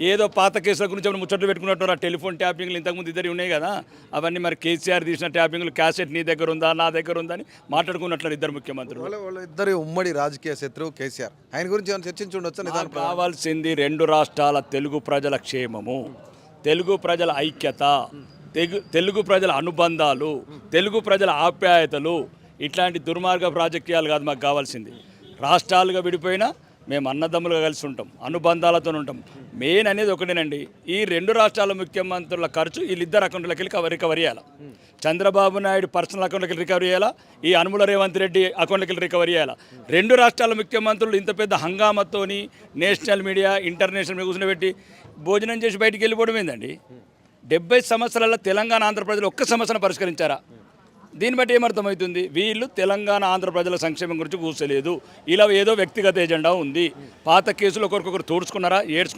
ఏదో పాత కేసుల గురించి ఏమైనా ముచ్చట్లు పెట్టుకున్నట్టు ఆ టెలిఫోన్ ట్యాపింగ్లు ఇంతకుముందు ఇద్దరు ఉన్నాయి కదా, అవన్నీ మరి కేసీఆర్ తీసిన ట్యాపింగ్లు క్యాసెట్ నీ దగ్గర ఉందా నా దగ్గర ఉందా అని మాట్లాడుకున్నట్లు ఇద్దరు ముఖ్యమంత్రులు. వాళ్ళ ఇద్దరి ఉమ్మడి రాజకీయ శత్రువు కేసీఆర్. ఆయన గురించి ఏమైనా చర్చించుండొచ్చా? నిదానం కావాల్సింది రెండు రాష్ట్రాల తెలుగు ప్రజల క్షేమము, తెలుగు ప్రజల ఐక్యత, తెలుగు ప్రజల అనుబంధాలు, తెలుగు ప్రజల ఆప్యాయతలు. ఇట్లాంటి దుర్మార్గ రాజకీయాలు కాదు మాకు కావాల్సింది. రాష్ట్రాలుగా విడిపోయినా మేము అన్నదమ్ములుగా కలిసి ఉంటాం, అనుబంధాలతో ఉంటాం. మెయిన్ అనేది ఒకటేనండి, ఈ రెండు రాష్ట్రాల ముఖ్యమంత్రుల ఖర్చు వీళ్ళిద్దరు అకౌంట్లకి రికవరీ చేయాలి. చంద్రబాబు నాయుడు పర్సనల్ అకౌంట్లకి రికవరీ చేయాలా, ఈ అనుముల రేవంత్ రెడ్డి అకౌంట్లకి రికవరీ చేయాలా. రెండు రాష్ట్రాల ముఖ్యమంత్రులు ఇంత పెద్ద హంగామతోని నేషనల్ మీడియా ఇంటర్నేషనల్ మీడియా కూర్చొని భోజనం చేసి బయటికి వెళ్ళిపోవడం ఏందండి? 70 సంవత్సరాల తెలంగాణ ఆంధ్ర ప్రజలు ఒక్క సమస్యను పరిష్కరించారా? దీన్ని బట్టి ఏమర్థమవుతుంది, వీళ్ళు తెలంగాణ ఆంధ్ర ప్రజల సంక్షేమం గురించి కూర్చోలేదు, ఇలా ఏదో వ్యక్తిగత ఎజెండా ఉంది. పాత కేసులు ఒకరికొకరు తోడుచుకున్నారా, ఏడ్చుకున్నారా?